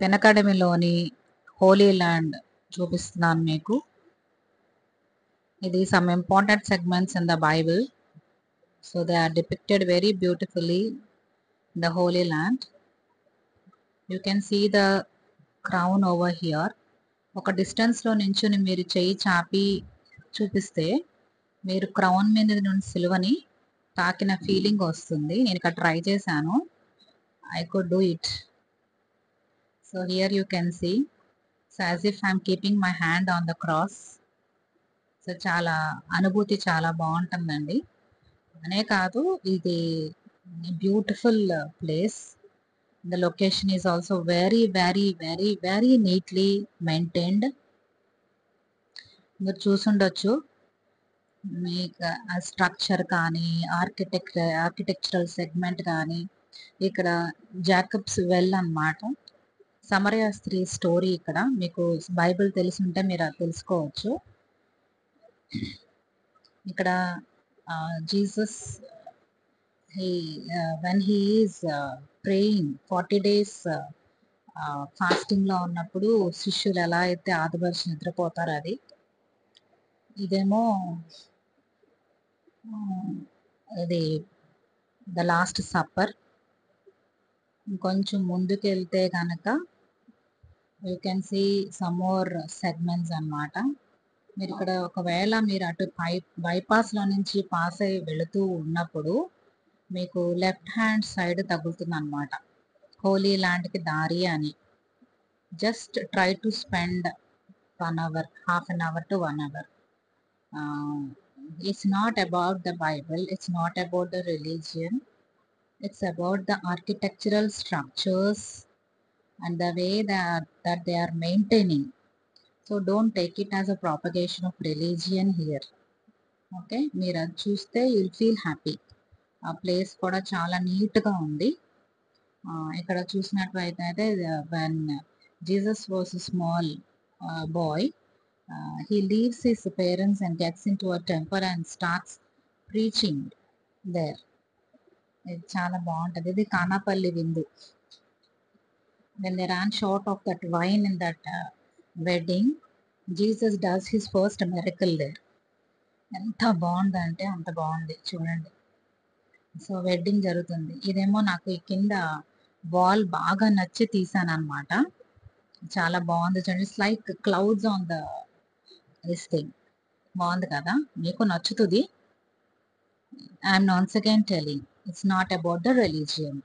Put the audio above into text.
Pen అకాడమీలోని Holi land చూపిస్తున్నాను మీకు. ఇది some important segments in the Bible. So they are depicted very beautifully in the holy land. You can see the crown over here. ఒక డిస్టెన్స్లో నించుని మీరు చెయ్యి చాపి చూపిస్తే మీరు క్రౌన్ మీద నుండి సిలువని తాకిన ఫీలింగ్ వస్తుంది. నేను ఇక్కడ ట్రై చేశాను. I could do it. So here you can see. So as if I'm keeping my hand on the cross. So చాలా అనుభూతి చాలా బాగుంటుందండి. అనే కాదు, ఇది beautiful place. The location is also very very very very neatly maintained. మీరు చూసుండొచ్చు, మీకు ఆ స్ట్రక్చర్ కానీ ఆర్కిటెక్చరల్ సెగ్మెంట్ కానీ. ఇక్కడ జాకబ్స్ వెల్ అన్నమాట. సమరయ స్త్రీ స్టోరీ. ఇక్కడ మీకు బైబిల్ తెలిసి ఉంటే మీరు అది తెలుసుకోవచ్చు. ఇక్కడ Jesus when he is praying 40 days ఫాస్టింగ్లో ఉన్నప్పుడు శిష్యులు ఎలా అయితే ఆదిపరిచి నిద్రపోతారు అది. ఇదేమో ఇది ద లాస్ట్ సప్పర్. ఇంకొంచెం ముందుకు వెళ్తే కనుక you can see some more segments అన్నమాట. మీరు ఇక్కడ ఒకవేళ మీరు అటు బైపాస్లో నుంచి పాస్ అయ్యి వెళుతూ ఉన్నప్పుడు మీకు లెఫ్ట్ హ్యాండ్ సైడ్ తగులుతుంది అన్నమాట హోలీ ల్యాండ్కి దారి అని. Just try to spend 1 hour, half an hour to 1 hour. It's not about the Bible, it's not about the religion, it's about the architectural structures and the way that they are maintaining. So don't take it as a propagation of religion here. Okay, మీరు అది చూస్తే you'll feel happy. ఆ place కూడా చాలా నీట్గా ఉంది. ఇక్కడ చూసినట్లయితే when Jesus was small bye, he leaves his parents and gets into a temple and starts preaching there. ఇది చాలా బాగుంటుంది. ఇది కానాపల్లి విందు. when they ran short of that wine in that wedding, Jesus does his first miracle there. ఎంత బాగుందంటే అంత బాగుంది, చూడండి. సో వెడ్డింగ్ జరుగుతుంది. ఇదేమో నాకు ఈ కింద వాల్ బాగా నచ్చి తీసాను అనమాట. చాలా బాగుంది చూడండి. It's like clouds on the this thing. బాగుంది కదా, మీకు నచ్చుతుంది. I'm once again telling, it's not about the religion.